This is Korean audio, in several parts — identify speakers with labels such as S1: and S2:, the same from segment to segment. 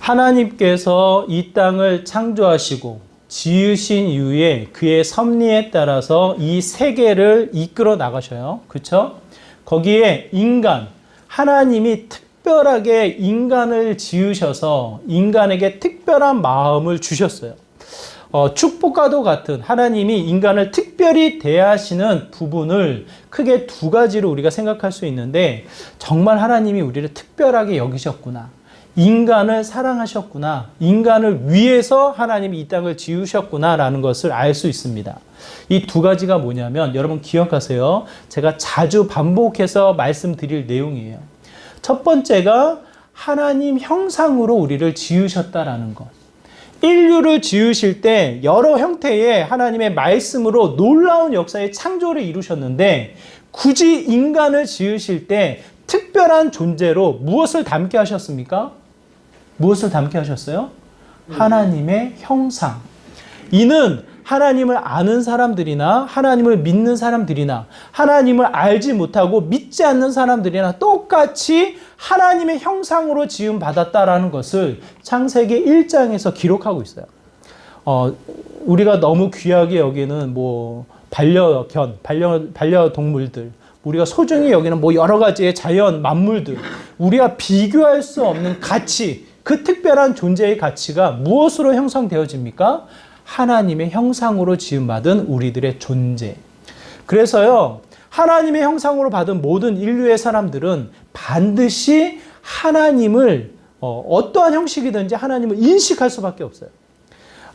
S1: 하나님께서 이 땅을 창조하시고 지으신 이후에 그의 섭리에 따라서 이 세계를 이끌어 나가셔요. 그렇죠? 거기에 인간, 하나님이 특별하게 인간을 지으셔서 인간에게 특별한 마음을 주셨어요. 축복과도 같은 하나님이 인간을 특별히 대하시는 부분을 크게 두 가지로 우리가 생각할 수 있는데, 정말 하나님이 우리를 특별하게 여기셨구나, 인간을 사랑하셨구나, 인간을 위해서 하나님이 이 땅을 지으셨구나 라는 것을 알 수 있습니다. 이 두 가지가 뭐냐면, 여러분 기억하세요. 제가 자주 반복해서 말씀드릴 내용이에요. 첫 번째가 하나님 형상으로 우리를 지으셨다라는 것. 인류를 지으실 때 여러 형태의 하나님의 말씀으로 놀라운 역사의 창조를 이루셨는데, 굳이 인간을 지으실 때 특별한 존재로 무엇을 담게 하셨습니까? 무엇을 담게 하셨어요? 하나님의 형상. 이는 하나님을 아는 사람들이나 하나님을 믿는 사람들이나 하나님을 알지 못하고 믿지 않는 사람들이나 똑같이 하나님의 형상으로 지음받았다라는 것을 창세기 1장에서 기록하고 있어요. 우리가 너무 귀하게 여기는 반려동물들, 우리가 소중히 여기는 여러 가지의 자연 만물들, 우리가 비교할 수 없는 가치, 그 특별한 존재의 가치가 무엇으로 형성되어집니까? 하나님의 형상으로 지음받은 우리들의 존재. 그래서요, 하나님의 형상으로 받은 모든 인류의 사람들은 반드시 하나님을 어떠한 형식이든지 하나님을 인식할 수밖에 없어요.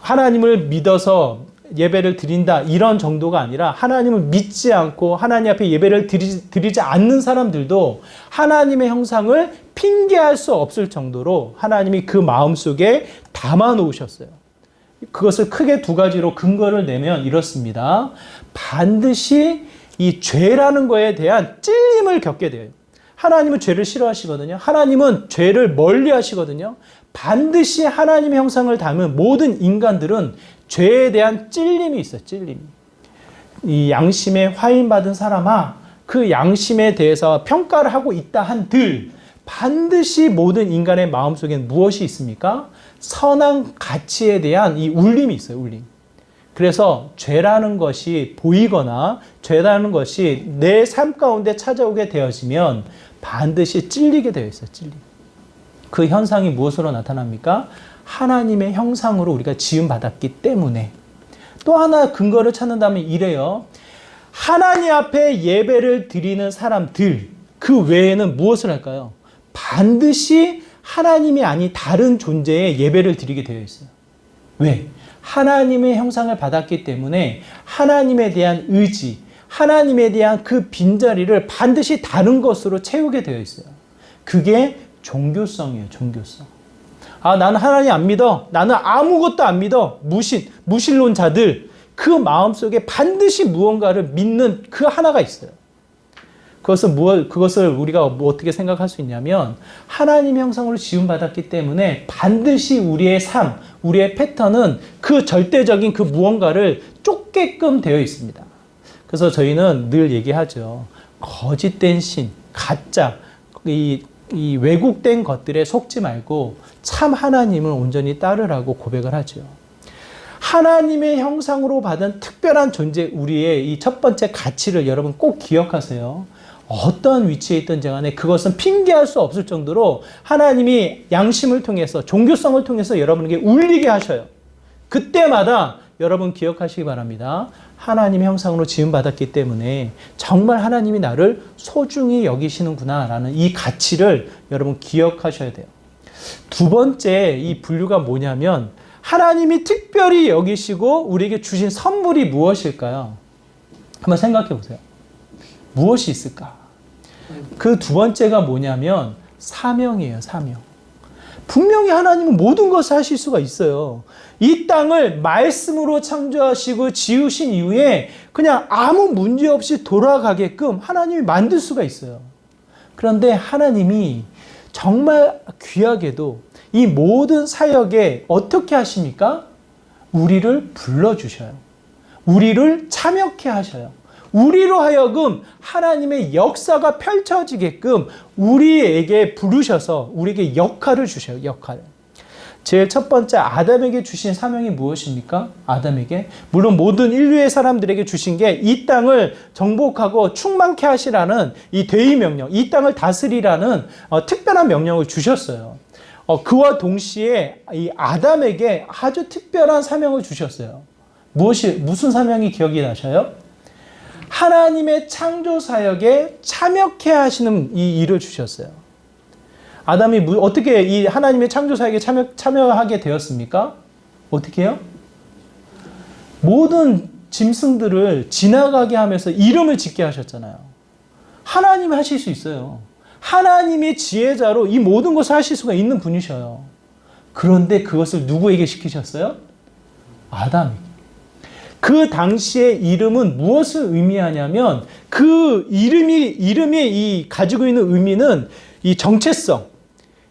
S1: 하나님을 믿어서 예배를 드린다 이런 정도가 아니라, 하나님을 믿지 않고 하나님 앞에 예배를 드리지 않는 사람들도 하나님의 형상을 핑계할 수 없을 정도로 하나님이 그 마음속에 담아 놓으셨어요. 그것을 크게 두 가지로 근거를 내면 이렇습니다. 반드시 이 죄라는 거에 대한 찔림을 겪게 돼요. 하나님은 죄를 싫어하시거든요. 하나님은 죄를 멀리 하시거든요. 반드시 하나님의 형상을 담은 모든 인간들은 죄에 대한 찔림이 있어요. 찔림이. 이 양심에 화인받은 사람아, 그 양심에 대해서 평가를 하고 있다 한들 반드시 모든 인간의 마음속엔 무엇이 있습니까? 선한 가치에 대한 이 울림이 있어요. 울림. 그래서 죄라는 것이 보이거나 죄라는 것이 내 삶 가운데 찾아오게 되어지면 반드시 찔리게 되어 있어요. 찔림. 그 현상이 무엇으로 나타납니까? 하나님의 형상으로 우리가 지음받았기 때문에. 또 하나 근거를 찾는다면 이래요. 하나님 앞에 예배를 드리는 사람들, 그 외에는 무엇을 할까요? 반드시 하나님이 아닌 다른 존재에 예배를 드리게 되어 있어요. 왜? 하나님의 형상을 받았기 때문에 하나님에 대한 의지, 하나님에 대한 그 빈자리를 반드시 다른 것으로 채우게 되어 있어요. 그게 종교성이에요. 종교성. 나는 하나님 안 믿어. 나는 아무것도 안 믿어. 무신론자들, 그 마음속에 반드시 무언가를 믿는 그 하나가 있어요. 그것을 우리가 어떻게 생각할 수 있냐면, 하나님의 형상으로 지음받았기 때문에 반드시 우리의 삶, 우리의 패턴은 그 절대적인 그 무언가를 쫓게끔 되어 있습니다. 그래서 저희는 늘 얘기하죠. 거짓된 신, 가짜, 이 왜곡된 것들에 속지 말고 참 하나님을 온전히 따르라고 고백을 하죠. 하나님의 형상으로 받은 특별한 존재, 우리의 이 첫 번째 가치를 여러분 꼭 기억하세요. 어떠한 위치에 있든지 간에 그것은 핑계할 수 없을 정도로 하나님이 양심을 통해서, 종교성을 통해서 여러분에게 울리게 하셔요. 그때마다 여러분 기억하시기 바랍니다. 하나님의 형상으로 지음받았기 때문에 정말 하나님이 나를 소중히 여기시는구나 라는 이 가치를 여러분 기억하셔야 돼요. 두 번째 이 분류가 뭐냐면, 하나님이 특별히 여기시고 우리에게 주신 선물이 무엇일까요? 한번 생각해 보세요. 무엇이 있을까? 그 두 번째가 뭐냐면 사명이에요. 사명. 분명히 하나님은 모든 것을 하실 수가 있어요. 이 땅을 말씀으로 창조하시고 지으신 이후에 그냥 아무 문제 없이 돌아가게끔 하나님이 만들 수가 있어요. 그런데 하나님이 정말 귀하게도 이 모든 사역에 어떻게 하십니까? 우리를 불러주셔요. 우리를 참여케 하셔요. 우리로 하여금 하나님의 역사가 펼쳐지게끔 우리에게 부르셔서 우리에게 역할을 주셔요. 역할을. 제일 첫 번째 아담에게 주신 사명이 무엇입니까? 아담에게 물론 모든 인류의 사람들에게 주신 게 이 땅을 정복하고 충만케 하시라는 이 대의 명령, 이 땅을 다스리라는 특별한 명령을 주셨어요. 그와 동시에 이 아담에게 아주 특별한 사명을 주셨어요. 무슨 사명이 기억이 나셔요? 하나님의 창조 사역에 참여케 하시는 이 일을 주셨어요. 아담이 어떻게 이 하나님의 창조 사역에 참여하게 되었습니까? 어떻게 해요? 모든 짐승들을 지나가게 하면서 이름을 짓게 하셨잖아요. 하나님이 하실 수 있어요. 하나님의 지혜자로 이 모든 것을 하실 수가 있는 분이셔요. 그런데 그것을 누구에게 시키셨어요? 아담에게. 그 당시의 이름은 무엇을 의미하냐면 그 이름이 이 가지고 있는 의미는 이 정체성,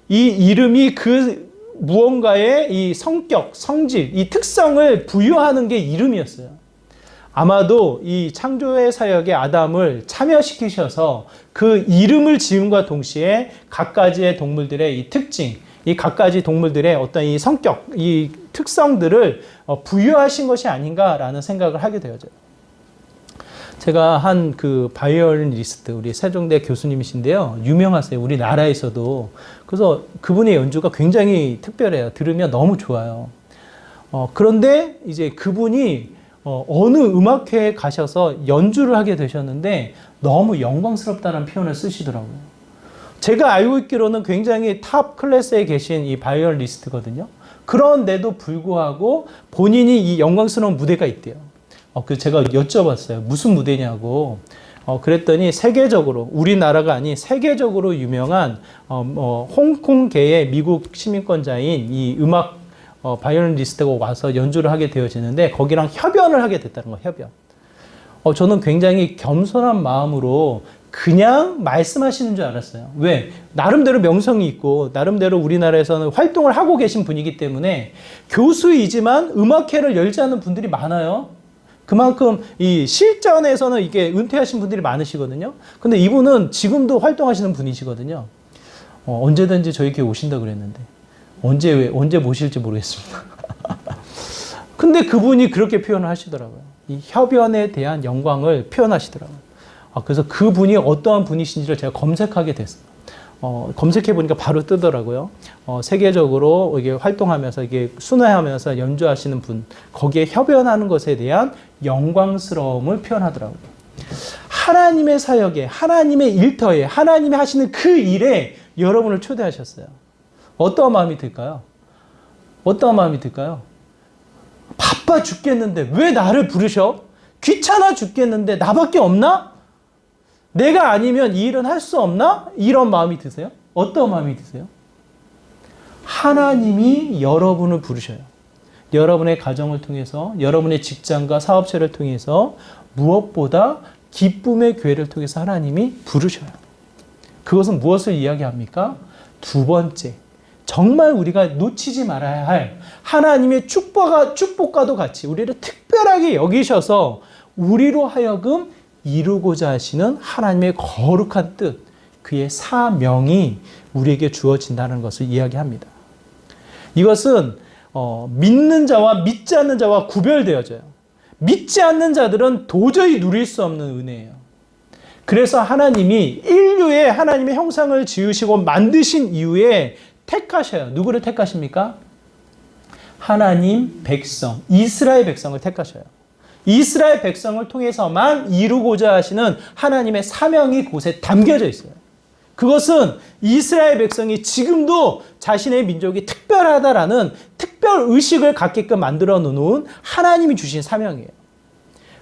S1: 이 이름이 그 무언가의 이 성격, 성질, 이 특성을 부여하는 게 이름이었어요. 아마도 이 창조의 사역에 아담을 참여시키셔서 그 이름을 지음과 동시에 각가지의 동물들의 이 특징, 이 각가지 동물들의 어떤 이 성격, 이 특성들을 부여하신 것이 아닌가라는 생각을 하게 되어져요. 제가 한 그 바이올리니스트, 우리 세종대 교수님이신데요. 유명하세요. 우리나라에서도. 그래서 그분의 연주가 굉장히 특별해요. 들으면 너무 좋아요. 그런데 이제 그분이 어느 음악회에 가셔서 연주를 하게 되셨는데 너무 영광스럽다는 표현을 쓰시더라고요. 제가 알고 있기로는 굉장히 탑 클래스에 계신 이 바이올리니스트거든요. 그런데도 불구하고 본인이 이 영광스러운 무대가 있대요. 그래서 제가 여쭤봤어요. 무슨 무대냐고. 그랬더니 세계적으로, 우리나라가 아닌 세계적으로 유명한 홍콩계의 미국 시민권자인 이 음악 바이올리니스트가 와서 연주를 하게 되어지는데 거기랑 협연을 하게 됐다는 거예요. 협연. 저는 굉장히 겸손한 마음으로 그냥 말씀하시는 줄 알았어요. 왜? 나름대로 명성이 있고 나름대로 우리나라에서는 활동을 하고 계신 분이기 때문에 교수이지만 음악회를 열지 않는 분들이 많아요. 그만큼 이 실전에서는 이게 은퇴하신 분들이 많으시거든요. 근데 이분은 지금도 활동하시는 분이시거든요. 언제든지 저희 교회 오신다 그랬는데 언제 모실지 모르겠습니다. 근데 그분이 그렇게 표현을 하시더라고요. 이 협연에 대한 영광을 표현하시더라고요. 그래서 그분이 어떠한 분이신지를 제가 검색하게 됐어요. 검색해 보니까 바로 뜨더라고요. 세계적으로 이게 활동하면서 이게 순회하면서 연주하시는 분, 거기에 협연하는 것에 대한 영광스러움을 표현하더라고요. 하나님의 사역에, 하나님의 일터에, 하나님이 하시는 그 일에 여러분을 초대하셨어요. 어떠한 마음이 들까요? 어떠한 마음이 들까요? 바빠 죽겠는데 왜 나를 부르셔? 귀찮아 죽겠는데 나밖에 없나? 내가 아니면 이 일은 할 수 없나? 이런 마음이 드세요? 어떤 마음이 드세요? 하나님이 여러분을 부르셔요. 여러분의 가정을 통해서, 여러분의 직장과 사업체를 통해서 무엇보다 기쁨의 교회를 통해서 하나님이 부르셔요. 그것은 무엇을 이야기합니까? 두 번째, 정말 우리가 놓치지 말아야 할 하나님의 축복과도 같이 우리를 특별하게 여기셔서 우리로 하여금 이루고자 하시는 하나님의 거룩한 뜻, 그의 사명이 우리에게 주어진다는 것을 이야기합니다. 이것은 믿는 자와 믿지 않는 자와 구별되어져요. 믿지 않는 자들은 도저히 누릴 수 없는 은혜예요. 그래서 하나님이 인류에 하나님의 형상을 지으시고 만드신 이후에 택하셔요. 누구를 택하십니까? 하나님 백성, 이스라엘 백성을 택하셔요. 이스라엘 백성을 통해서만 이루고자 하시는 하나님의 사명이 그곳에 담겨져 있어요. 그것은 이스라엘 백성이 지금도 자신의 민족이 특별하다라는 특별 의식을 갖게끔 만들어 놓은 하나님이 주신 사명이에요.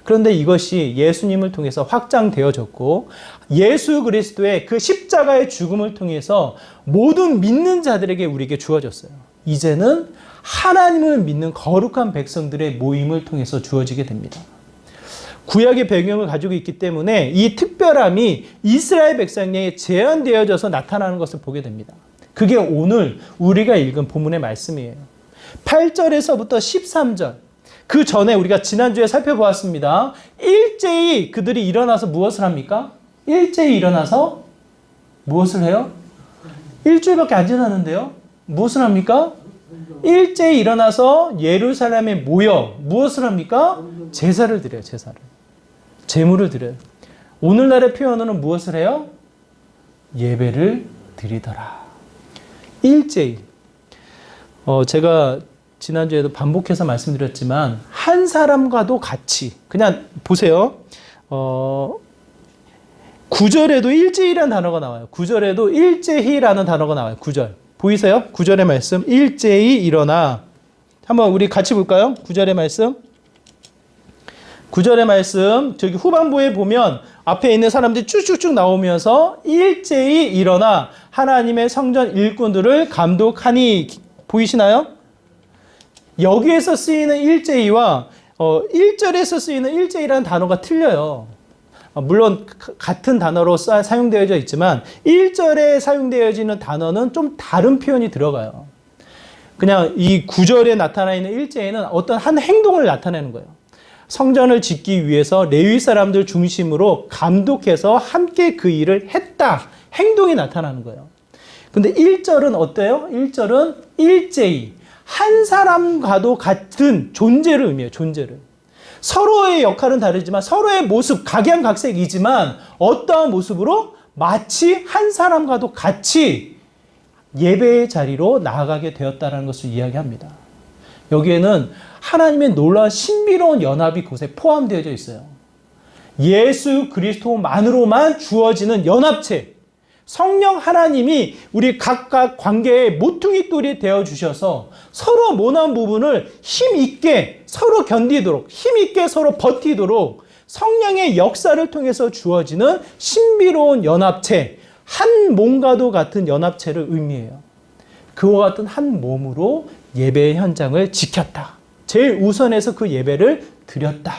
S1: 그런데 이것이 예수님을 통해서 확장되어졌고 예수 그리스도의 그 십자가의 죽음을 통해서 모든 믿는 자들에게 우리에게 주어졌어요. 이제는 하나님을 믿는 거룩한 백성들의 모임을 통해서 주어지게 됩니다. 구약의 배경을 가지고 있기 때문에 이 특별함이 이스라엘 백성에 제한되어져서 나타나는 것을 보게 됩니다. 그게 오늘 우리가 읽은 본문의 말씀이에요. 8절에서부터 13절. 그 전에 우리가 지난주에 살펴보았습니다. 일제히 그들이 일어나서 무엇을 합니까? 일제히 일어나서 무엇을 해요? 일주일밖에 안 지났는데요. 무엇을 합니까? 일제히 일어나서 예루살렘에 모여 무엇을 합니까? 제사를 드려요. 제사를. 제물을 드려요. 오늘날의 표현으로는 무엇을 해요? 예배를 드리더라. 일제히. 제가 지난주에도 반복해서 말씀드렸지만 한 사람과도 같이 그냥 보세요. 9절에도 일제히라는 단어가 나와요. 9절에도 일제히라는 단어가 나와요. 9절. 보이세요? 9절의 말씀. 일제히 일어나. 한번 우리 같이 볼까요? 9절의 말씀. 9절의 말씀. 저기 후반부에 보면 앞에 있는 사람들이 쭉쭉쭉 나오면서 일제히 일어나 하나님의 성전 일꾼들을 감독하니. 보이시나요? 여기에서 쓰이는 일제히와 1절에서 쓰이는 일제히라는 단어가 틀려요. 물론 같은 단어로 사용되어져 있지만 1절에 사용되어지는 단어는 좀 다른 표현이 들어가요. 그냥 이 9절에 나타나 있는 일제히는 어떤 한 행동을 나타내는 거예요. 성전을 짓기 위해서 레위 사람들 중심으로 감독해서 함께 그 일을 했다. 행동이 나타나는 거예요. 근데 1절은 어때요? 1절은 일제히 한 사람과도 같은 존재를 의미해요. 존재를. 서로의 역할은 다르지만 서로의 모습 각양각색이지만 어떠한 모습으로 마치 한 사람과도 같이 예배의 자리로 나아가게 되었다는 것을 이야기합니다. 여기에는 하나님의 놀라운 신비로운 연합이 그곳에 포함되어져 있어요. 예수 그리스도만으로만 주어지는 연합체. 성령 하나님이 우리 각각 관계의 모퉁이 돌이 되어주셔서 서로 모난 부분을 힘있게 서로 견디도록 힘있게 서로 버티도록 성령의 역사를 통해서 주어지는 신비로운 연합체, 한 몸과도 같은 연합체를 의미해요. 그와 같은 한 몸으로 예배의 현장을 지켰다. 제일 우선해서 그 예배를 드렸다.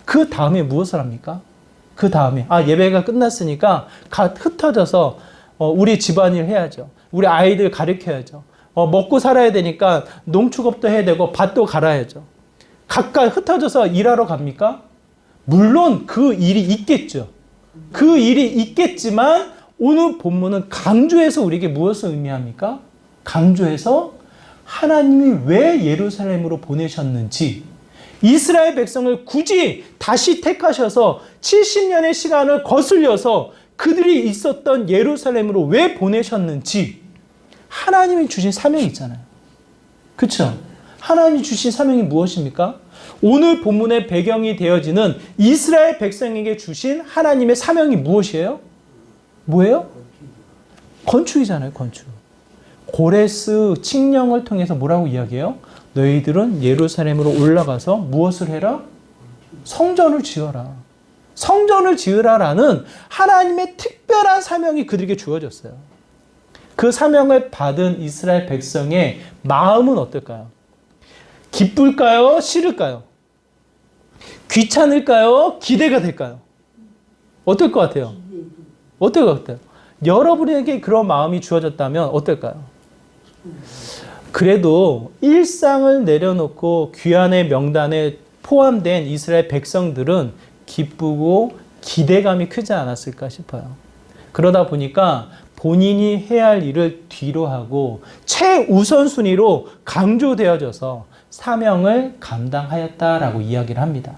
S1: 그 다음에 무엇을 합니까? 그 다음에 예배가 끝났으니까 흩어져서 우리 집안일 해야죠. 우리 아이들 가르쳐야죠. 먹고 살아야 되니까 농축업도 해야 되고 밭도 갈아야죠. 각각 흩어져서 일하러 갑니까? 물론 그 일이 있겠죠. 그 일이 있겠지만 오늘 본문은 강조해서 우리에게 무엇을 의미합니까? 강조해서 하나님이 왜 예루살렘으로 보내셨는지 이스라엘 백성을 굳이 다시 택하셔서 70년의 시간을 거슬려서 그들이 있었던 예루살렘으로 왜 보내셨는지 하나님이 주신 사명이 있잖아요. 그렇죠? 하나님이 주신 사명이 무엇입니까? 오늘 본문의 배경이 되어지는 이스라엘 백성에게 주신 하나님의 사명이 무엇이에요? 뭐예요? 건축이잖아요. 건축. 고레스 칙령을 통해서 뭐라고 이야기해요? 너희들은 예루살렘으로 올라가서 무엇을 해라? 성전을 지어라. 성전을 지으라라는 하나님의 특별한 사명이 그들에게 주어졌어요. 그 사명을 받은 이스라엘 백성의 마음은 어떨까요? 기쁠까요? 싫을까요? 귀찮을까요? 기대가 될까요? 어떨 것 같아요? 어떨 것 같아요? 여러분에게 그런 마음이 주어졌다면 어떨까요? 그래도 일상을 내려놓고 귀환의 명단에 포함된 이스라엘 백성들은 기쁘고 기대감이 크지 않았을까 싶어요. 그러다 보니까 본인이 해야 할 일을 뒤로 하고 최우선순위로 강조되어져서 사명을 감당하였다라고 이야기를 합니다.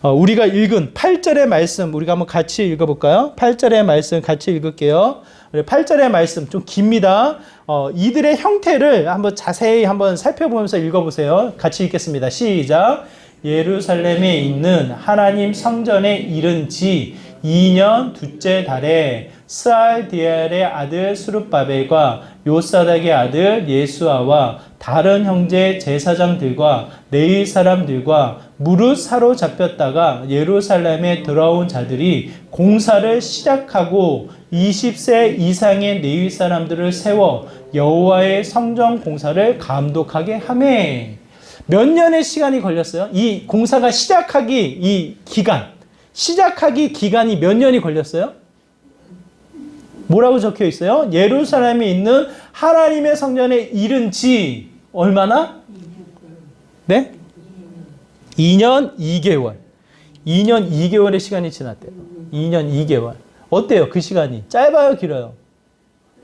S1: 우리가 읽은 8절의 말씀 우리가 한번 같이 읽어볼까요? 8절의 말씀 같이 읽을게요. 8절의 말씀 좀 깁니다. 이들의 형태를 한번 자세히 한번 살펴보면서 읽어보세요. 같이 읽겠습니다. 시작. 예루살렘에 있는 하나님 성전에 이른 지 2년 둘째 달에 스알디엘의 아들 스룹바벨과 요사닥의 아들 예수아와 다른 형제 제사장들과 레위 사람들과 무릇 사로잡혔다가 예루살렘에 들어온 자들이 공사를 시작하고 20세 이상의 레위 사람들을 세워 여호와의 성전 공사를 감독하게 하매. 몇 년의 시간이 걸렸어요? 이 공사가 시작하기 기간이 몇 년이 걸렸어요? 뭐라고 적혀 있어요? 예루살렘에 있는 하나님의 성전에 이른 지 얼마나? 네? 2년 2개월. 2년 2개월의 시간이 지났대요. 2년 2개월. 어때요? 그 시간이? 짧아요? 길어요?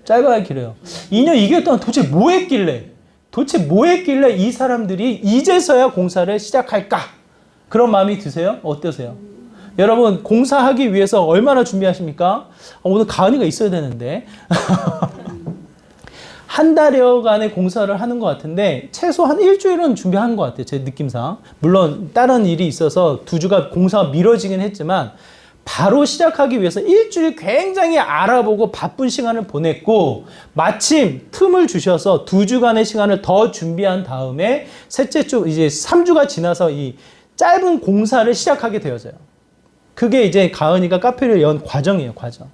S1: 짧아요? 길어요? 2년 2개월 동안 도대체 뭐 했길래 도대체 뭐 했길래 이 사람들이 이제서야 공사를 시작할까? 그런 마음이 드세요? 어떠세요? 여러분, 공사하기 위해서 얼마나 준비하십니까? 오늘 가은이가 있어야 되는데. 한 달여간의 공사를 하는 것 같은데 최소 한 일주일은 준비한 것 같아요. 제 느낌상. 물론 다른 일이 있어서 2주가 공사가 미뤄지긴 했지만 바로 시작하기 위해서 일주일 굉장히 알아보고 바쁜 시간을 보냈고 마침 틈을 주셔서 2주간의 시간을 더 준비한 다음에 셋째 주 이제 3주가 지나서 이 짧은 공사를 시작하게 되어져요. 그게 이제 가은이가 카페를 연 과정이에요. 과정.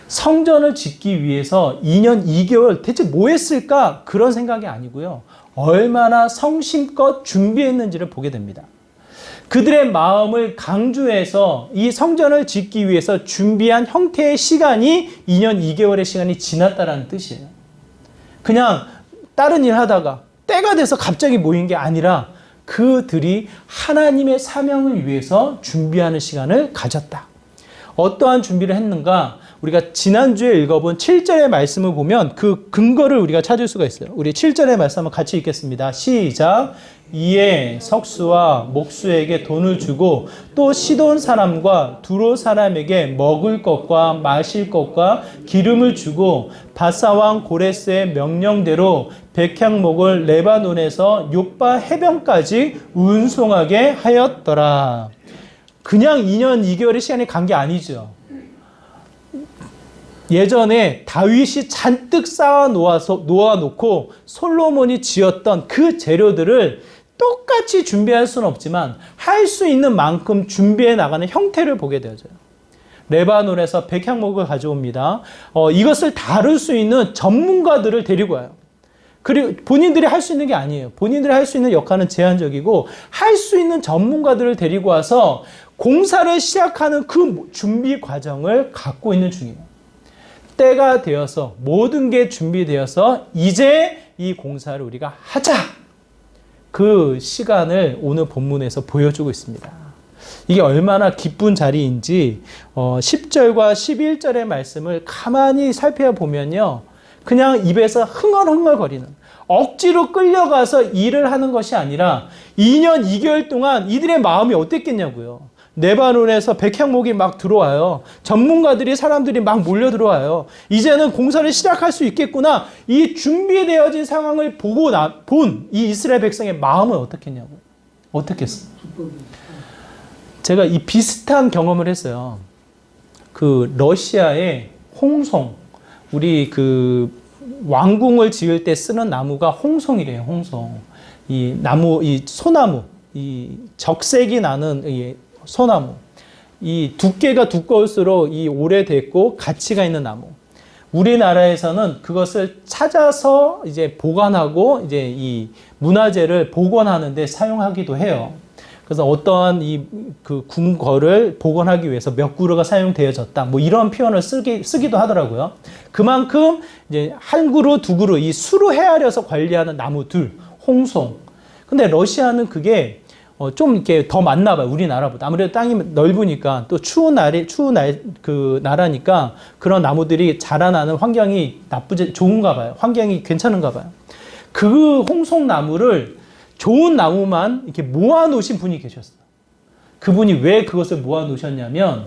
S1: 성전을 짓기 위해서 2년 2개월 대체 뭐 했을까? 그런 생각이 아니고요. 얼마나 성심껏 준비했는지를 보게 됩니다. 그들의 마음을 강조해서 이 성전을 짓기 위해서 준비한 형태의 시간이 2년 2개월의 시간이 지났다는 뜻이에요. 그냥 다른 일 하다가 때가 돼서 갑자기 모인 게 아니라 그들이 하나님의 사명을 위해서 준비하는 시간을 가졌다. 어떠한 준비를 했는가? 우리가 지난주에 읽어본 7절의 말씀을 보면 그 근거를 우리가 찾을 수가 있어요. 우리 7절의 말씀 한번 같이 읽겠습니다. 시작. 이에 석수와 목수에게 돈을 주고 또 시돈 사람과 두로 사람에게 먹을 것과 마실 것과 기름을 주고 바사왕 고레스의 명령대로 백향목을 레바논에서 요빠 해변까지 운송하게 하였더라. 그냥 2년 2개월의 시간이 간 게 아니죠. 예전에 다윗이 잔뜩 쌓아 놓아놓고 솔로몬이 지었던 그 재료들을 똑같이 준비할 수는 없지만 할 수 있는 만큼 준비해 나가는 형태를 보게 되어져요. 레바논에서 백향목을 가져옵니다. 이것을 다룰 수 있는 전문가들을 데리고 와요. 그리고 본인들이 할 수 있는 게 아니에요. 본인들이 할 수 있는 역할은 제한적이고 할 수 있는 전문가들을 데리고 와서 공사를 시작하는 그 준비 과정을 갖고 있는 중이에요. 때가 되어서 모든 게 준비되어서 이제 이 공사를 우리가 하자. 그 시간을 오늘 본문에서 보여주고 있습니다. 이게 얼마나 기쁜 자리인지 10절과 11절의 말씀을 가만히 살펴보면요. 그냥 입에서 흥얼흥얼거리는 억지로 끌려가서 일을 하는 것이 아니라 2년 2개월 동안 이들의 마음이 어땠겠냐고요. 레바논에서 백향목이 막 들어와요. 전문가들이 사람들이 막 몰려 들어와요. 이제는 공사를 시작할 수 있겠구나. 이 준비되어진 상황을 보고 본 이 이스라엘 백성의 마음은 어떻겠냐고요. 어떻겠어요? 제가 이 비슷한 경험을 했어요. 그 러시아의 홍송, 우리 그 왕궁을 지을 때 쓰는 나무가 홍송이래요. 홍송. 이 나무, 이 소나무, 이 적색이 나는 이 소나무. 이 두께가 두꺼울수록 이 오래됐고 가치가 있는 나무. 우리나라에서는 그것을 찾아서 이제 보관하고 이제 이 문화재를 복원하는데 사용하기도 해요. 그래서 어떠한 그 궁궐을 복원하기 위해서 몇 그루가 사용되어졌다. 뭐 이런 표현을 쓰기도 하더라고요. 그만큼 이제 한 그루, 두 그루 이 수로 헤아려서 관리하는 나무들, 홍송. 근데 러시아는 그게 좀 이렇게 더 많나 봐요. 우리나라보다. 아무래도 땅이 넓으니까 또 그 나라니까 그런 나무들이 자라나는 환경이 좋은가 봐요. 환경이 괜찮은가 봐요. 그 홍송나무를 좋은 나무만 이렇게 모아 놓으신 분이 계셨어요. 그분이 왜 그것을 모아 놓으셨냐면,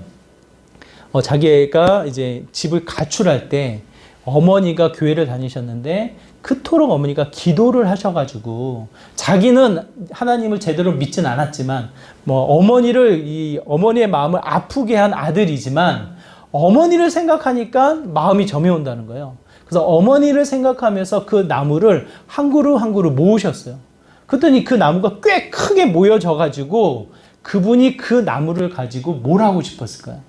S1: 자기가 이제 집을 가출할 때 어머니가 교회를 다니셨는데 그토록 어머니가 기도를 하셔가지고 자기는 하나님을 제대로 믿진 않았지만 어머니의 마음을 아프게 한 아들이지만 어머니를 생각하니까 마음이 점해온다는 거예요. 그래서 어머니를 생각하면서 그 나무를 한 그루 한 그루 모으셨어요. 그랬더니 그 나무가 꽤 크게 모여져가지고 그분이 그 나무를 가지고 뭘 하고 싶었을까요?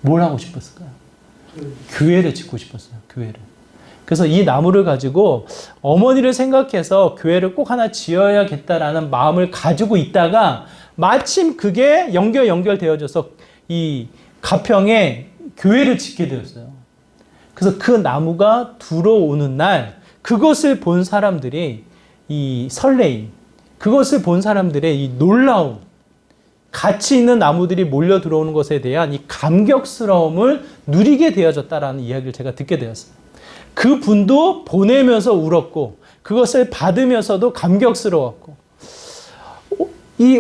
S1: 뭘 하고 싶었을까요? 교회를 짓고 싶었어요. 교회를. 그래서 이 나무를 가지고 어머니를 생각해서 교회를 꼭 하나 지어야겠다라는 마음을 가지고 있다가 마침 그게 연결되어져서 이 가평에 교회를 짓게 되었어요. 그래서 그 나무가 들어오는 날 그것을 본 사람들이 이 설레임, 그것을 본 사람들의 이 놀라움, 가치 있는 나무들이 몰려 들어오는 것에 대한 이 감격스러움을 누리게 되어졌다라는 이야기를 제가 듣게 되었어요. 그 분도 보내면서 울었고 그것을 받으면서도 감격스러웠고,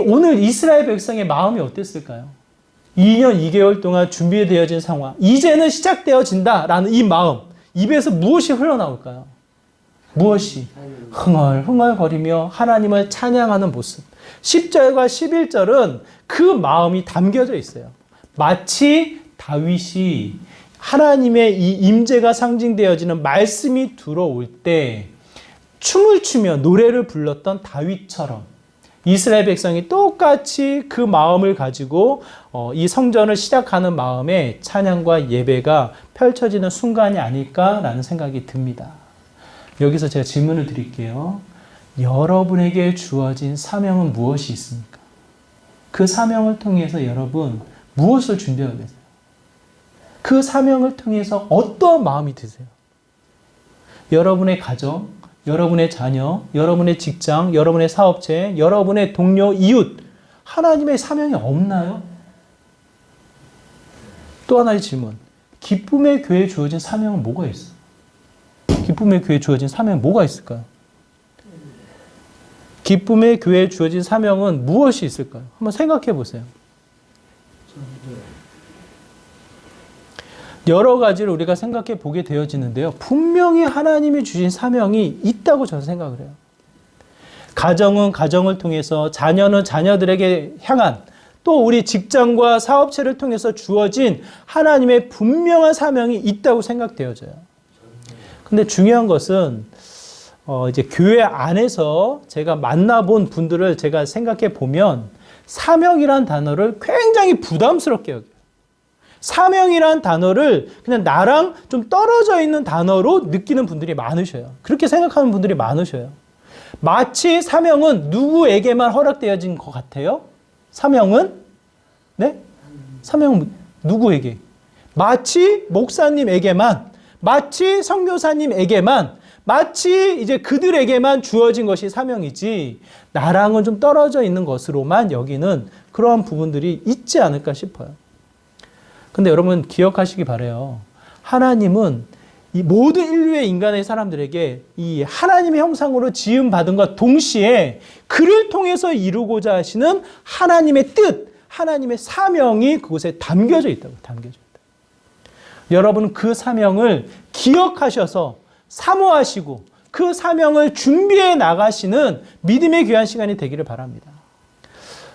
S1: 오늘 이스라엘 백성의 마음이 어땠을까요? 2년 2개월 동안 준비되어진 상황, 이제는 시작되어진다라는 이 마음, 입에서 무엇이 흘러나올까요? 무엇이? 흥얼흥얼거리며 하나님을 찬양하는 모습. 10절과 11절은 그 마음이 담겨져 있어요. 마치 다윗이 하나님의 이 임재가 상징되어지는 말씀이 들어올 때 춤을 추며 노래를 불렀던 다윗처럼 이스라엘 백성이 똑같이 그 마음을 가지고 이 성전을 시작하는 마음에 찬양과 예배가 펼쳐지는 순간이 아닐까라는 생각이 듭니다. 여기서 제가 질문을 드릴게요. 여러분에게 주어진 사명은 무엇이 있습니까? 그 사명을 통해서 여러분 무엇을 준비하고 계세요? 그 사명을 통해서 어떤 마음이 드세요? 여러분의 가정, 여러분의 자녀, 여러분의 직장, 여러분의 사업체, 여러분의 동료, 이웃, 하나님의 사명이 없나요? 또 하나의 질문. 기쁨의 교회에 주어진 사명은 뭐가 있어요? 기쁨의 교회에 주어진 사명은 뭐가 있을까요? 기쁨의 교회에 주어진 사명은 무엇이 있을까요? 한번 생각해 보세요. 여러 가지를 우리가 생각해 보게 되어지는데요. 분명히 하나님이 주신 사명이 있다고 저는 생각을 해요. 가정은 가정을 통해서, 자녀는 자녀들에게 향한, 또 우리 직장과 사업체를 통해서 주어진 하나님의 분명한 사명이 있다고 생각되어져요. 근데 중요한 것은 이제 교회 안에서 제가 만나본 분들을 제가 생각해 보면 사명이란 단어를 굉장히 부담스럽게 여겨요. 사명이란 단어를 그냥 나랑 좀 떨어져 있는 단어로 느끼는 분들이 많으셔요. 그렇게 생각하는 분들이 많으셔요. 마치 사명은 누구에게만 허락되어진 것 같아요? 사명은? 네? 사명은 누구에게? 마치 목사님에게만, 마치 선교사님에게만, 마치 이제 그들에게만 주어진 것이 사명이지 나랑은 좀 떨어져 있는 것으로만 여기는 그러한 부분들이 있지 않을까 싶어요. 근데 여러분 기억하시기 바라요. 하나님은 이 모든 인류의 인간의 사람들에게 이 하나님의 형상으로 지음받은과 동시에 그를 통해서 이루고자 하시는 하나님의 뜻, 하나님의 사명이 그곳에 담겨져 있다고, 담겨져 있다. 여러분은 그 사명을 기억하셔서 사모하시고 그 사명을 준비해 나가시는 믿음의 귀한 시간이 되기를 바랍니다.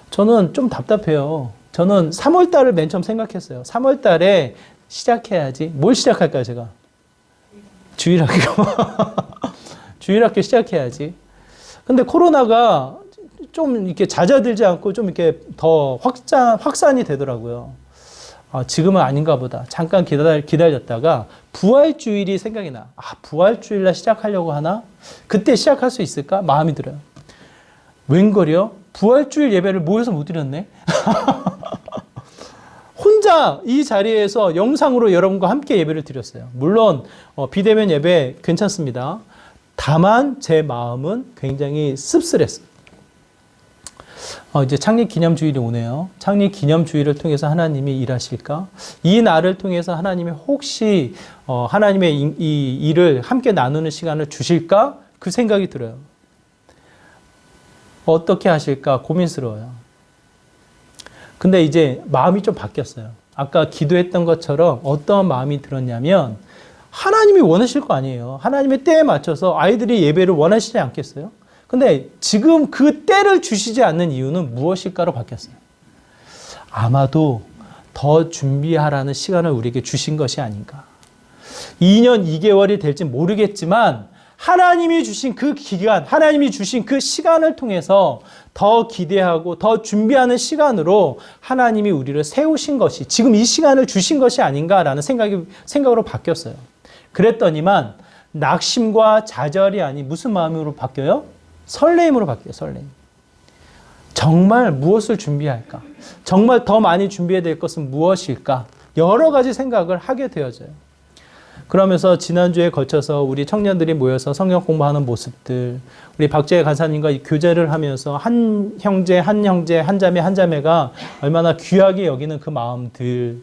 S1: 저는 좀 답답해요. 저는 3월 달을 맨 처음 생각했어요. 3월 달에 시작해야지. 뭘 시작할까요, 제가? 주일학교. 주일학교 시작해야지. 근데 코로나가 좀 이렇게 잦아들지 않고 좀 이렇게 더 확산이 되더라고요. 지금은 아닌가 보다. 잠깐 기다렸다가 부활주일이 생각이 나. 부활주일날 시작하려고 하나? 그때 시작할 수 있을까? 마음이 들어요. 웬걸요? 부활주일 예배를 모여서 못 드렸네? 혼자 이 자리에서 영상으로 여러분과 함께 예배를 드렸어요. 물론 비대면 예배 괜찮습니다. 다만 제 마음은 굉장히 씁쓸했어요. 이제 창립기념주일이 오네요. 창립기념주일을 통해서 하나님이 일하실까? 이 날을 통해서 하나님이 혹시 하나님의 이 일을 함께 나누는 시간을 주실까? 그 생각이 들어요. 어떻게 하실까 고민스러워요. 근데 이제 마음이 좀 바뀌었어요. 아까 기도했던 것처럼 어떤 마음이 들었냐면 하나님이 원하실 거 아니에요. 하나님의 때에 맞춰서 아이들이 예배를 원하시지 않겠어요? 근데 지금 그 때를 주시지 않는 이유는 무엇일까로 바뀌었어요. 아마도 더 준비하라는 시간을 우리에게 주신 것이 아닌가. 2년 2개월이 될지 모르겠지만 하나님이 주신 그 기간, 하나님이 주신 그 시간을 통해서 더 기대하고 더 준비하는 시간으로 하나님이 우리를 세우신 것이 지금 이 시간을 주신 것이 아닌가라는 생각으로 바뀌었어요. 그랬더니만 낙심과 좌절이 아닌 무슨 마음으로 바뀌어요? 설레임으로 바뀌어요. 설레임. 정말 무엇을 준비할까? 정말 더 많이 준비해야 될 것은 무엇일까? 여러 가지 생각을 하게 되어져요. 그러면서 지난주에 걸쳐서 우리 청년들이 모여서 성경 공부하는 모습들, 우리 박재혜 간사님과 이 교제를 하면서 한 형제, 한 자매가 얼마나 귀하게 여기는 그 마음들.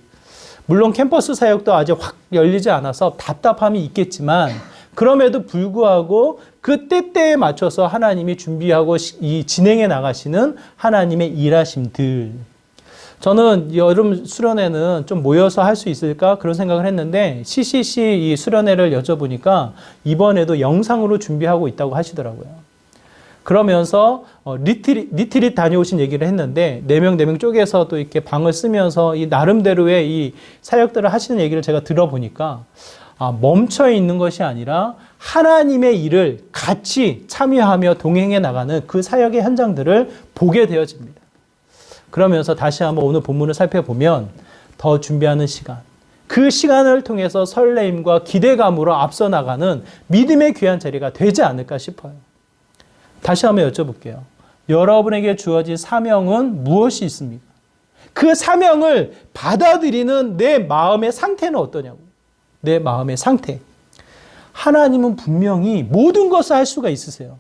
S1: 물론 캠퍼스 사역도 아직 확 열리지 않아서 답답함이 있겠지만 그럼에도 불구하고 그 때때에 맞춰서 하나님이 준비하고 이 진행해 나가시는 하나님의 일하심들. 저는 여름 수련회는 좀 모여서 할 수 있을까 그런 생각을 했는데 CCC 이 수련회를 여쭤보니까 이번에도 영상으로 준비하고 있다고 하시더라고요. 그러면서 리트릿 다녀오신 얘기를 했는데 4명 쪼개서 또 이렇게 방을 쓰면서 이 나름대로의 이 사역들을 하시는 얘기를 제가 들어보니까 멈춰 있는 것이 아니라 하나님의 일을 같이 참여하며 동행해 나가는 그 사역의 현장들을 보게 되어집니다. 그러면서 다시 한번 오늘 본문을 살펴보면 더 준비하는 시간, 그 시간을 통해서 설레임과 기대감으로 앞서 나가는 믿음의 귀한 자리가 되지 않을까 싶어요. 다시 한번 여쭤볼게요. 여러분에게 주어진 사명은 무엇이 있습니까? 그 사명을 받아들이는 내 마음의 상태는 어떠냐고. 내 마음의 상태. 하나님은 분명히 모든 것을 할 수가 있으세요.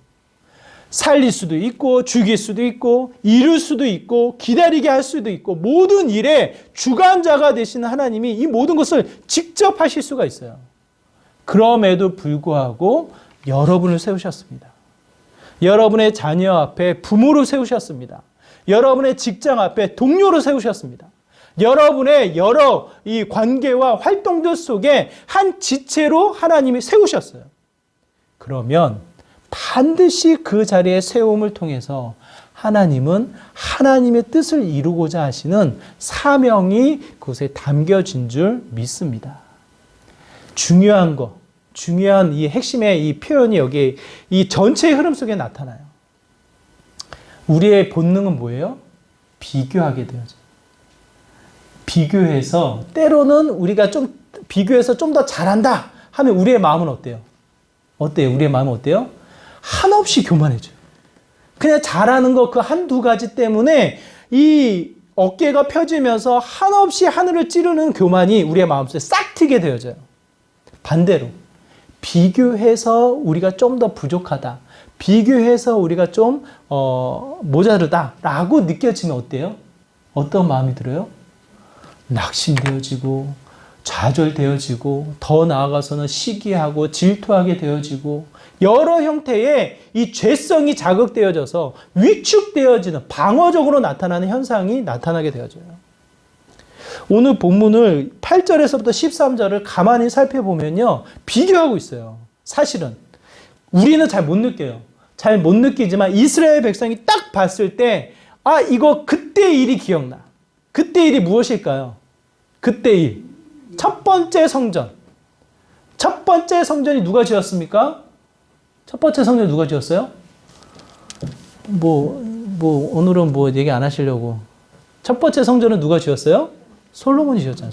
S1: 살릴 수도 있고 죽일 수도 있고 이룰 수도 있고 기다리게 할 수도 있고 모든 일의 주관자가 되시는 하나님이 이 모든 것을 직접 하실 수가 있어요. 그럼에도 불구하고 여러분을 세우셨습니다. 여러분의 자녀 앞에 부모로 세우셨습니다. 여러분의 직장 앞에 동료로 세우셨습니다. 여러분의 여러 이 관계와 활동들 속에 한 지체로 하나님이 세우셨어요. 그러면 반드시 그 자리에 세움을 통해서 하나님은 하나님의 뜻을 이루고자 하시는 사명이 그곳에 담겨진 줄 믿습니다. 중요한 이 핵심의 이 표현이 여기 이 전체의 흐름 속에 나타나요. 우리의 본능은 뭐예요? 비교하게 되어져. 비교해서 때로는 우리가 좀 비교해서 좀 더 잘한다 하면 우리의 마음은 어때요? 우리의 마음은 어때요? 한없이 교만해져요. 그냥 잘하는 거 그 한두 가지 때문에 이 어깨가 펴지면서 한없이 하늘을 찌르는 교만이 우리의 마음속에 싹 트게 되어져요. 반대로 비교해서 우리가 좀 더 부족하다. 비교해서 우리가 좀 모자르다라고 느껴지면 어때요? 어떤 마음이 들어요? 낙심되어지고 좌절되어지고 더 나아가서는 시기하고 질투하게 되어지고 여러 형태의 이 죄성이 자극되어져서 위축되어지는 방어적으로 나타나는 현상이 나타나게 되어져요. 오늘 본문을 8절에서부터 13절을 가만히 살펴보면요. 비교하고 있어요. 사실은 우리는 잘 못 느껴요. 잘 못 느끼지만 이스라엘 백성이 딱 봤을 때 이거 그때 일이 기억나. 그때 일이 무엇일까요? 그때 일. 첫 번째 성전. 첫 번째 성전이 누가 지었습니까? 첫 번째 성전 누가 지었어요? 오늘은 얘기 안 하시려고. 첫 번째 성전은 누가 지었어요? 솔로몬이 지었잖아요.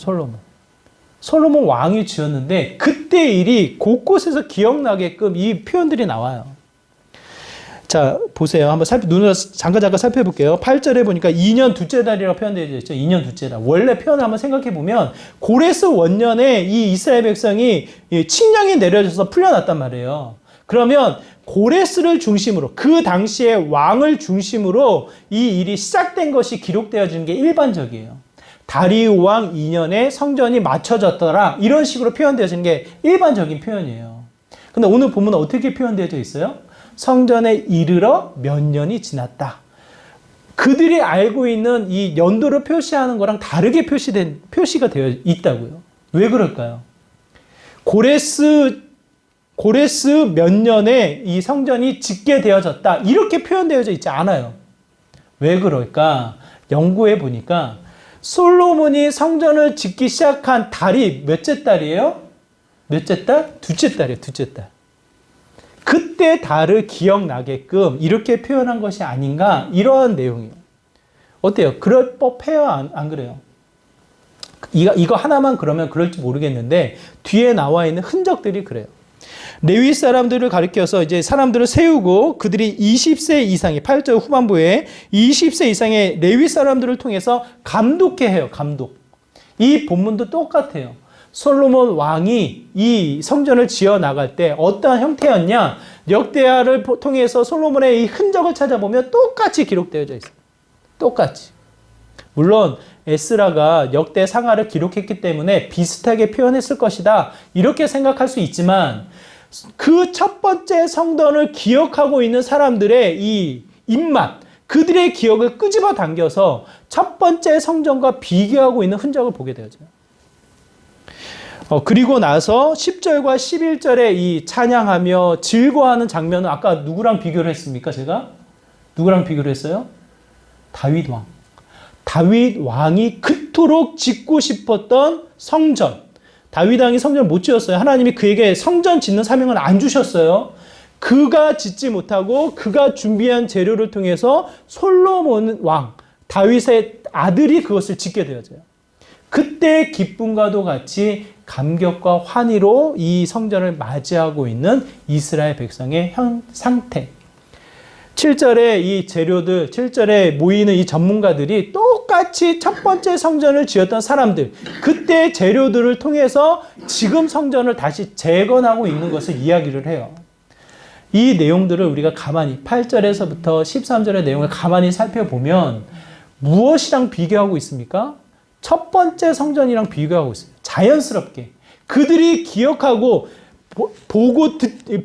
S1: 솔로몬 왕이 지었는데 그때 일이 곳곳에서 기억나게끔 이 표현들이 나와요. 자, 보세요. 한번 눈으로 잠깐 살펴볼게요. 8절에 보니까 2년 둘째 달이라고 표현되어 있죠. 2년 둘째 달. 원래 표현을 한번 생각해 보면 고레스 원년에 이 이스라엘 백성이 칙령이 내려져서 풀려났단 말이에요. 그러면 고레스를 중심으로 그 당시에 왕을 중심으로 이 일이 시작된 것이 기록되어지는 게 일반적이에요. 다리우 왕 2년에 성전이 맞춰졌더라. 이런 식으로 표현되어지는 게 일반적인 표현이에요. 근데 오늘 본문은 어떻게 표현되어져 있어요? 성전에 이르러 몇 년이 지났다. 그들이 알고 있는 이 연도를 표시하는 거랑 다르게 표시가 되어 있다고요. 왜 그럴까요? 고레스 몇 년에 이 성전이 짓게 되어졌다. 이렇게 표현되어져 있지 않아요. 왜 그럴까? 연구해 보니까 솔로몬이 성전을 짓기 시작한 달이 몇째 달이에요? 몇째 달? 둘째 달이에요. 둘째 달. 그때 달을 기억나게끔 이렇게 표현한 것이 아닌가? 이러한 내용이에요. 어때요? 그럴 법해요? 안 그래요? 이거 하나만 그러면 그럴지 모르겠는데 뒤에 나와 있는 흔적들이 그래요. 레위 사람들을 가리켜서 이제 사람들을 세우고 그들이 20세 이상의 8절 후반부에 20세 이상의 레위 사람들을 통해서 감독해 해요. 감독. 이 본문도 똑같아요. 솔로몬 왕이 이 성전을 지어 나갈 때 어떠한 형태였냐? 역대하를 통해서 솔로몬의 이 흔적을 찾아보면 똑같이 기록되어져 있어요. 똑같이. 물론 에스라가 역대 상하를 기록했기 때문에 비슷하게 표현했을 것이다. 이렇게 생각할 수 있지만 그 첫 번째 성전을 기억하고 있는 사람들의 이 입맛, 그들의 기억을 끄집어 당겨서 첫 번째 성전과 비교하고 있는 흔적을 보게 되죠. 그리고 나서 10절과 11절에 이 찬양하며 즐거워하는 장면은 아까 누구랑 비교를 했습니까? 제가? 누구랑 비교를 했어요? 다윗 왕. 다윗 왕이 그토록 짓고 싶었던 성전. 다윗 왕이 성전을 못 지었어요. 하나님이 그에게 성전 짓는 사명을 안 주셨어요. 그가 짓지 못하고 그가 준비한 재료를 통해서 솔로몬 왕, 다윗의 아들이 그것을 짓게 되어져요. 그때 기쁨과도 같이 감격과 환희로 이 성전을 맞이하고 있는 이스라엘 백성의 상태. 7절에 이 재료들, 7절에 모이는 이 전문가들이 똑같이 첫 번째 성전을 지었던 사람들, 그때 재료들을 통해서 지금 성전을 다시 재건하고 있는 것을 이야기를 해요. 이 내용들을 우리가 가만히 8절에서부터 13절의 내용을 가만히 살펴보면 무엇이랑 비교하고 있습니까? 첫 번째 성전이랑 비교하고 있어요. 자연스럽게. 그들이 기억하고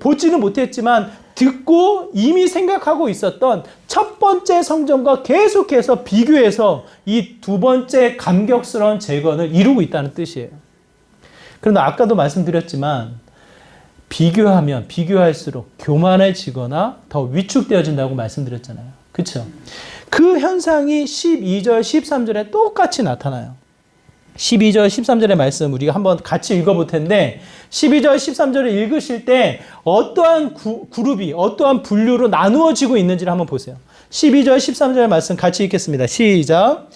S1: 보지는 못했지만 듣고 이미 생각하고 있었던 첫 번째 성전과 계속해서 비교해서 이 두 번째 감격스러운 재건을 이루고 있다는 뜻이에요. 그런데 아까도 말씀드렸지만 비교하면 비교할수록 교만해지거나 더 위축되어진다고 말씀드렸잖아요. 그렇죠? 그 현상이 12절, 13절에 똑같이 나타나요. 12절, 13절의 말씀 우리가 한번 같이 읽어볼 텐데 12절, 13절을 읽으실 때 어떠한 그룹이 어떠한 분류로 나누어지고 있는지를 한번 보세요. 12절, 13절의 말씀 같이 읽겠습니다. 시작!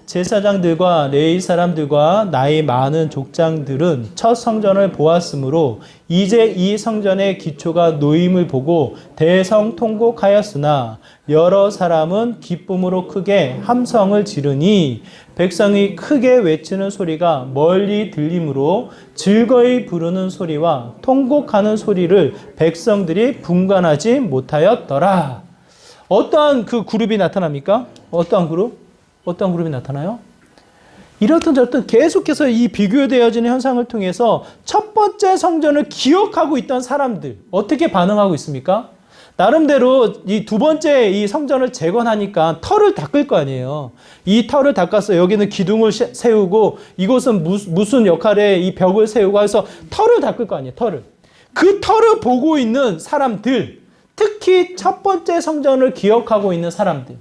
S1: 제사장들과 레위 사람들과 나이 많은 족장들은 첫 성전을 보았으므로 이제 이 성전의 기초가 놓임을 보고 대성통곡하였으나 여러 사람은 기쁨으로 크게 함성을 지르니 백성이 크게 외치는 소리가 멀리 들리므로 즐거이 부르는 소리와 통곡하는 소리를 백성들이 분간하지 못하였더라. 어떠한 그 그룹이 나타납니까? 어떠한 그룹? 어떤 그룹이 나타나요? 이렇든 저렇든 계속해서 이 비교되어지는 현상을 통해서 첫 번째 성전을 기억하고 있던 사람들 어떻게 반응하고 있습니까? 나름대로 이 두 번째 이 성전을 재건하니까 터를 닦을 거 아니에요. 이 터를 닦아서 여기는 기둥을 세우고 이곳은 무슨 역할의 이 벽을 세우고 해서 터를 닦을 거 아니에요. 터를. 그 터를 보고 있는 사람들, 특히 첫 번째 성전을 기억하고 있는 사람들,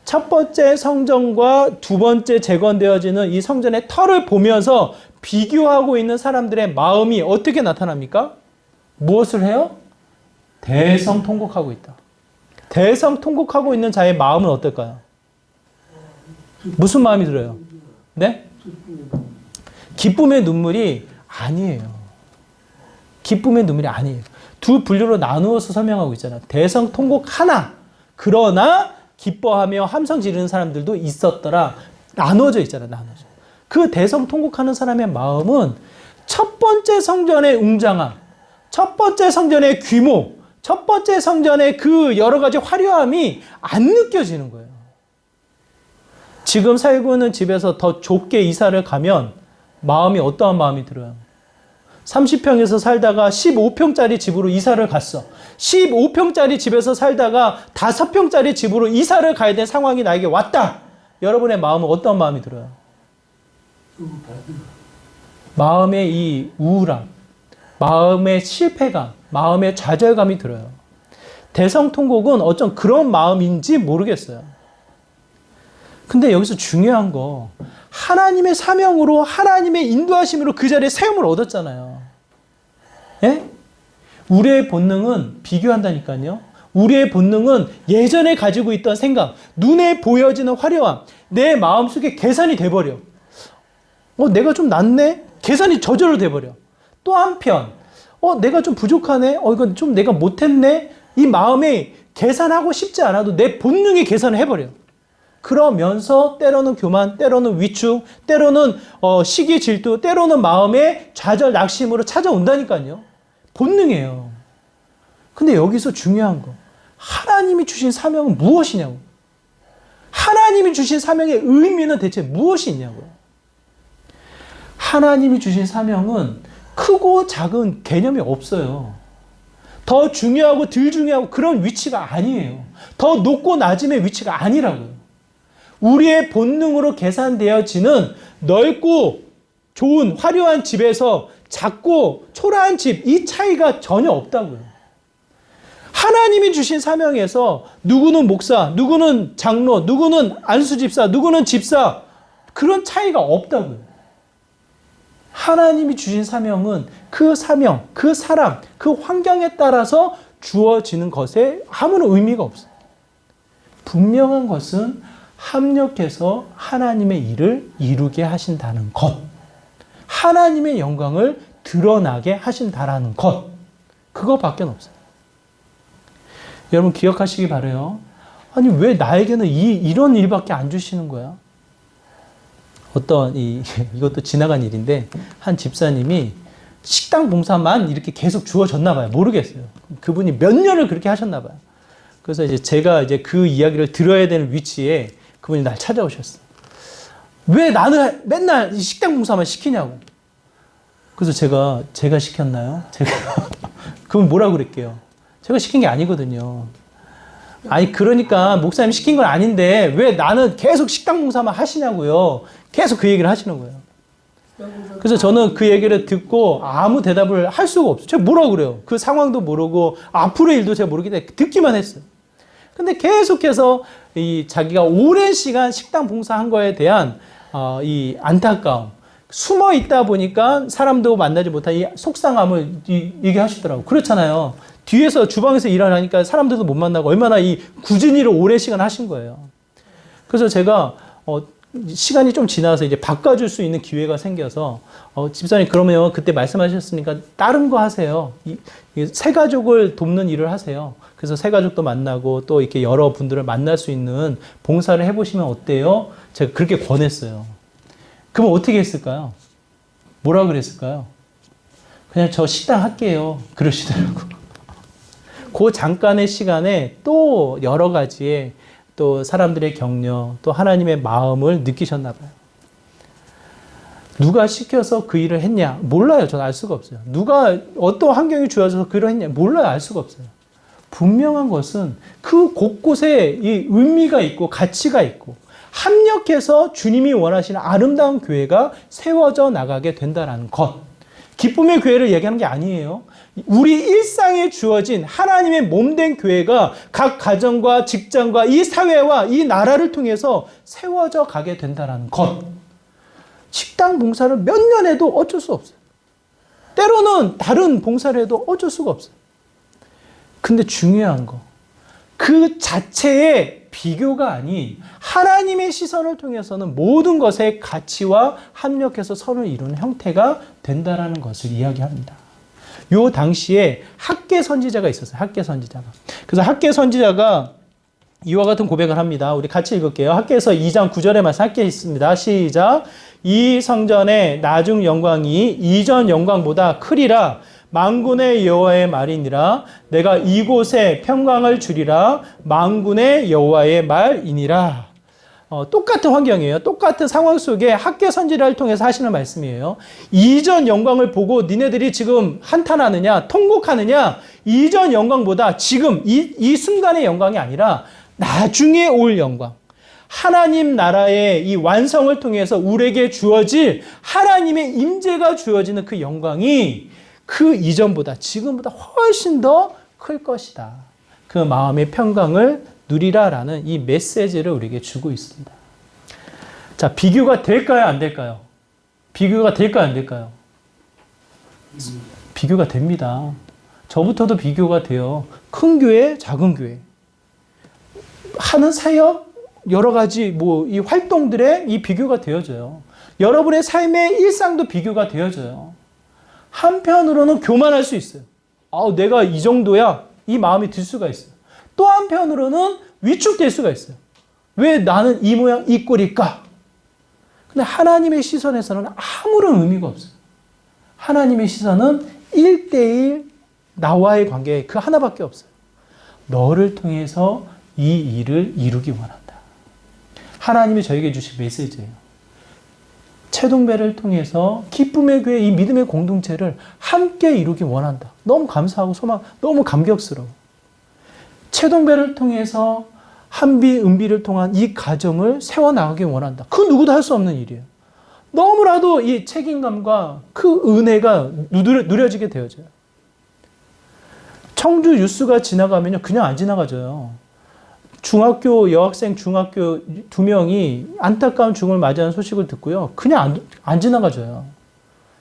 S1: 첫 번째 성전과 두 번째 재건되어지는 이 성전의 터를 보면서 비교하고 있는 사람들의 마음이 어떻게 나타납니까? 무엇을 해요? 대성통곡하고 있다. 대성통곡하고 있는 자의 마음은 어떨까요? 무슨 마음이 들어요? 네? 기쁨의 눈물이 아니에요. 기쁨의 눈물이 아니에요. 두 분류로 나누어서 설명하고 있잖아요. 대성통곡 하나. 그러나 기뻐하며 함성 지르는 사람들도 있었더라. 나눠져 있잖아요. 나눠져. 그 대성통곡하는 사람의 마음은 첫 번째 성전의 웅장함, 첫 번째 성전의 규모, 첫 번째 성전의 그 여러 가지 화려함이 안 느껴지는 거예요. 지금 살고 있는 집에서 더 좁게 이사를 가면 마음이 어떠한 마음이 들어요? 30평에서 살다가 15평짜리 집으로 이사를 갔어. 15평짜리 집에서 살다가 5평짜리 집으로 이사를 가야 될 상황이 나에게 왔다. 여러분의 마음은 어떤 마음이 들어요? 마음의 이 우울함, 마음의 실패감, 마음의 좌절감이 들어요. 대성통곡은 어쩐 그런 마음인지 모르겠어요. 근데 여기서 중요한 거, 하나님의 사명으로 하나님의 인도하심으로 그 자리에 세움을 얻었잖아요. 예? 우리의 본능은 비교한다니까요. 우리의 본능은 예전에 가지고 있던 생각, 눈에 보여지는 화려함, 내 마음속에 계산이 돼버려. 내가 좀 낫네? 계산이 저절로 돼버려. 또 한편, 내가 좀 부족하네? 이건 좀 내가 못했네? 이 마음에 계산하고 싶지 않아도 내 본능이 계산을 해버려. 그러면서 때로는 교만, 때로는 위축, 때로는 시기 질투, 때로는 마음의 좌절, 낙심으로 찾아온다니까요. 본능이에요. 근데 여기서 중요한 거, 하나님이 주신 사명은 무엇이냐고. 하나님이 주신 사명의 의미는 대체 무엇이 있냐고요. 하나님이 주신 사명은 크고 작은 개념이 없어요. 더 중요하고 덜 중요하고 그런 위치가 아니에요. 더 높고 낮음의 위치가 아니라고요. 우리의 본능으로 계산되어지는 넓고 좋은 화려한 집에서 작고 초라한 집, 이 차이가 전혀 없다고요. 하나님이 주신 사명에서 누구는 목사, 누구는 장로, 누구는 안수집사, 누구는 집사, 그런 차이가 없다고요. 하나님이 주신 사명은 그 사명, 그 사람, 그 환경에 따라서 주어지는 것에 아무런 의미가 없어요. 분명한 것은 합력해서 하나님의 일을 이루게 하신다는 것, 하나님의 영광을 드러나게 하신다라는 것, 그거밖에 없어요. 여러분 기억하시기 바라요. 아니 왜 나에게는 이런 일밖에 안 주시는 거야? 이것도 지나간 일인데 한 집사님이 식당 봉사만 이렇게 계속 주어졌나 봐요. 모르겠어요. 그분이 몇 년을 그렇게 하셨나 봐요. 그래서 제가 그 이야기를 들어야 되는 위치에 그분이 날 찾아오셨어요. 왜 나는 맨날 식당 봉사만 시키냐고. 그래서 제가 시켰나요? 그분 뭐라고 그랬게요? 제가 시킨 게 아니거든요. 아니 그러니까 목사님 시킨 건 아닌데 왜 나는 계속 식당 봉사만 하시냐고요. 계속 그 얘기를 하시는 거예요. 그래서 저는 그 얘기를 듣고 아무 대답을 할 수가 없어요. 제가 뭐라고 그래요? 그 상황도 모르고 앞으로의 일도 제가 모르기 때문에 듣기만 했어요. 근데 계속해서 자기가 오랜 시간 식당 봉사한 거에 대한 이 안타까움, 숨어 있다 보니까 사람도 만나지 못한 이 속상함을 얘기하시더라고요. 그렇잖아요. 뒤에서 주방에서 일을 하니까 사람들도 못 만나고 얼마나 이 굳은 일을 오랜 시간 하신 거예요. 그래서 제가 시간이 좀 지나서 이제 바꿔줄 수 있는 기회가 생겨서 집사님 그러면 그때 말씀하셨으니까 다른 거 하세요. 새 가족을 돕는 일을 하세요. 그래서 새 가족도 만나고 또 이렇게 여러 분들을 만날 수 있는 봉사를 해보시면 어때요? 제가 그렇게 권했어요. 그럼 어떻게 했을까요? 뭐라 그랬을까요? 그냥 저 식당 할게요. 그러시더라고. 그 잠깐의 시간에 또 여러 가지의 또 사람들의 격려, 또 하나님의 마음을 느끼셨나 봐요. 누가 시켜서 그 일을 했냐? 몰라요. 저는 알 수가 없어요. 누가 어떤 환경이 주어져서 그 일을 했냐? 몰라요. 알 수가 없어요. 분명한 것은 그 곳곳에 이 의미가 있고 가치가 있고 합력해서 주님이 원하시는 아름다운 교회가 세워져 나가게 된다는 것. 기쁨의 교회를 얘기하는 게 아니에요. 우리 일상에 주어진 하나님의 몸된 교회가 각 가정과 직장과 이 사회와 이 나라를 통해서 세워져 가게 된다는 것. 식당 봉사를 몇 년 해도 어쩔 수 없어요. 때로는 다른 봉사를 해도 어쩔 수가 없어요. 근데 중요한 거, 그 자체의 비교가 아닌 하나님의 시선을 통해서는 모든 것의 가치와 합력해서 선을 이루는 형태가 된다라는 것을 이야기합니다. 요 당시에 학계 선지자가 있었어요. 학계 선지자가. 그래서 학계 선지자가 이와 같은 고백을 합니다. 우리 같이 읽을게요. 학계에서 2장 9절의 말씀 함께 있습니다. 시작. 이 성전의 나중 영광이 이전 영광보다 크리라. 만군의 여호와의 말이니라. 내가 이곳에 평강을 주리라. 만군의 여호와의 말이니라. 똑같은 환경이에요. 똑같은 상황 속에 학계 선지자를 통해서 하시는 말씀이에요. 이전 영광을 보고 니네들이 지금 한탄하느냐, 통곡하느냐, 이전 영광보다 지금 이 순간의 영광이 아니라 나중에 올 영광. 하나님 나라의 이 완성을 통해서 우리에게 주어질 하나님의 임재가 주어지는 그 영광이 그 이전보다 지금보다 훨씬 더 클 것이다. 그 마음의 평강을 누리라라는 이 메시지를 우리에게 주고 있습니다. 자, 비교가 될까요? 안 될까요? 비교가 될까요? 안 될까요? 비교가 됩니다. 저부터도 비교가 돼요. 큰 교회, 작은 교회. 하는 사역, 여러 가지 이 활동들에 이 비교가 되어져요. 여러분의 삶의 일상도 비교가 되어져요. 한편으로는 교만할 수 있어요. 내가 이 정도야? 이 마음이 들 수가 있어요. 또 한편으로는 위축될 수가 있어요. 왜 나는 이 모양 이 꼴일까? 근데 하나님의 시선에서는 아무런 의미가 없어요. 하나님의 시선은 1대1 나와의 관계 그 하나밖에 없어요. 너를 통해서 이 일을 이루기 원한다. 하나님이 저에게 주신 메시지예요. 채동배를 통해서 기쁨의 교회 이 믿음의 공동체를 함께 이루기 원한다. 너무 감사하고 너무 감격스러워. 채동배를 통해서 한비, 은비를 통한 이 가정을 세워나가기 원한다. 그 누구도 할 수 없는 일이에요. 너무나도 이 책임감과 그 은혜가 누려지게 되어져요. 청주 유스가 지나가면요, 그냥 안 지나가져요. 여학생 중학교 2명이 안타까운 죽음을 맞이하는 소식을 듣고요, 그냥 안 지나가져요.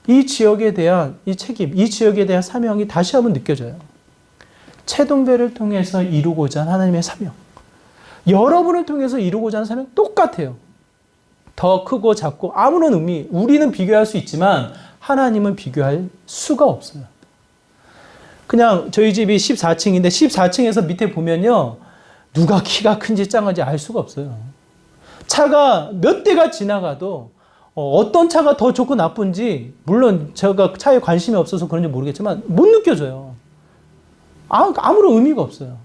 S1: 이 지역에 대한 이 책임, 이 지역에 대한 사명이 다시 한번 느껴져요. 채동배를 통해서 이루고자 하는 하나님의 사명. 여러분을 통해서 이루고자 하는 사명 똑같아요. 더 크고 작고 아무런 우리는 비교할 수 있지만 하나님은 비교할 수가 없어요. 그냥 저희 집이 14층인데 14층에서 밑에 보면요, 누가 키가 큰지 작은지 알 수가 없어요. 차가 몇 대가 지나가도 어떤 차가 더 좋고 나쁜지, 물론 제가 차에 관심이 없어서 그런지 모르겠지만 못 느껴져요. 아무런 의미가 없어요.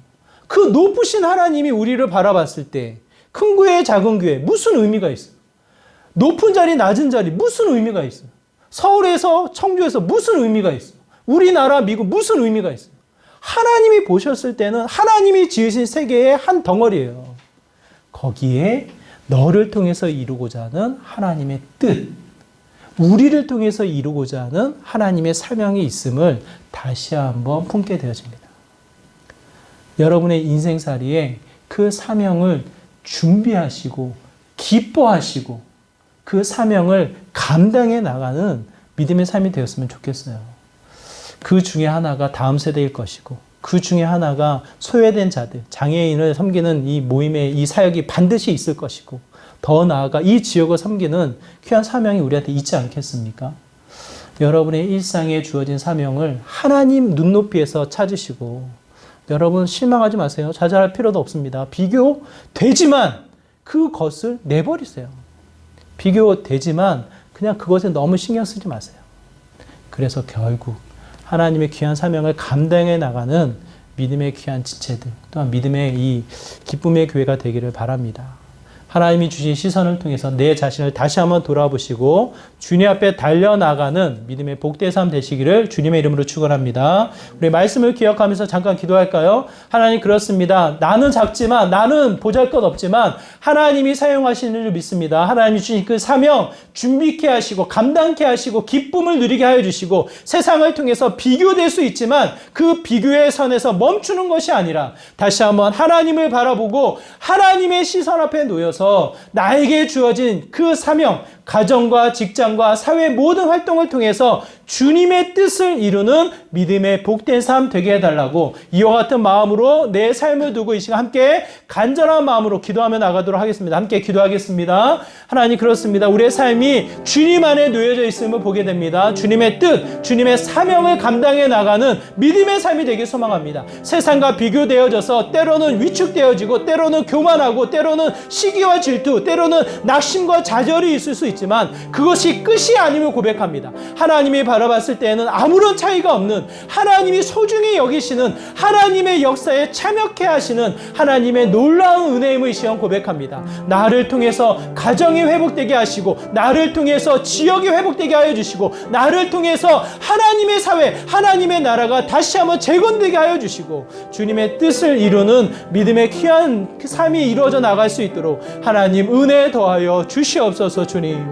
S1: 그 높으신 하나님이 우리를 바라봤을 때 큰 교회, 작은 교회 무슨 의미가 있어요? 높은 자리, 낮은 자리 무슨 의미가 있어요? 서울에서, 청주에서 무슨 의미가 있어요? 우리나라, 미국 무슨 의미가 있어요? 하나님이 보셨을 때는 하나님이 지으신 세계의 한 덩어리예요. 거기에 너를 통해서 이루고자 하는 하나님의 뜻, 우리를 통해서 이루고자 하는 하나님의 사명이 있음을 다시 한번 품게 되어집니다. 여러분의 인생살이에 그 사명을 준비하시고 기뻐하시고 그 사명을 감당해 나가는 믿음의 삶이 되었으면 좋겠어요. 그 중에 하나가 다음 세대일 것이고, 그 중에 하나가 소외된 자들, 장애인을 섬기는 이 모임의 이 사역이 반드시 있을 것이고, 더 나아가 이 지역을 섬기는 귀한 사명이 우리한테 있지 않겠습니까? 여러분의 일상에 주어진 사명을 하나님 눈높이에서 찾으시고, 여러분 실망하지 마세요. 좌절할 필요도 없습니다. 비교되지만 그것을 내버리세요. 비교되지만 그냥 그것에 너무 신경 쓰지 마세요. 그래서 결국 하나님의 귀한 사명을 감당해 나가는 믿음의 귀한 지체들, 또한 믿음의 이 기쁨의 교회가 되기를 바랍니다. 하나님이 주신 시선을 통해서 내 자신을 다시 한번 돌아보시고 주님 앞에 달려나가는 믿음의 복된 삶 되시기를 주님의 이름으로 축원합니다. 우리 말씀을 기억하면서 잠깐 기도할까요? 하나님, 그렇습니다. 나는 작지만, 나는 보잘것없지만 하나님이 사용하시는 줄 믿습니다. 하나님이 주신 그 사명 준비케 하시고 감당케 하시고 기쁨을 누리게 하여 주시고, 세상을 통해서 비교될 수 있지만 그 비교의 선에서 멈추는 것이 아니라 다시 한번 하나님을 바라보고 하나님의 시선 앞에 놓여서 나에게 주어진 그 사명, 가정과 직장과 사회 모든 활동을 통해서 주님의 뜻을 이루는 믿음의 복된 삶 되게 해달라고, 이와 같은 마음으로 내 삶을 두고 이 시간 함께 간절한 마음으로 기도하며 나가도록 하겠습니다. 함께 기도하겠습니다. 하나님, 그렇습니다. 우리의 삶이 주님 안에 놓여져 있음을 보게 됩니다. 주님의 뜻, 주님의 사명을 감당해 나가는 믿음의 삶이 되길 소망합니다. 세상과 비교되어져서 때로는 위축되어지고, 때로는 교만하고, 때로는 시기와 질투, 때로는 낙심과 좌절이 있을 수 있지만 그것이 끝이 아님을 고백합니다. 하나님이 바라봤을 때에는 아무런 차이가 없는, 하나님이 소중히 여기시는, 하나님의 역사에 참여케 하시는 하나님의 놀라운 은혜임을 이 시간 고백합니다. 나를 통해서 가정이 회복되게 하시고, 나를 통해서 지역이 회복되게 하여 주시고, 나를 통해서 하나님의 사회, 하나님의 나라가 다시 한번 재건되게 하여 주시고, 주님의 뜻을 이루는 믿음의 귀한 삶이 이루어져 나갈 수 있도록 하나님 은혜 더하여 주시옵소서. 주님,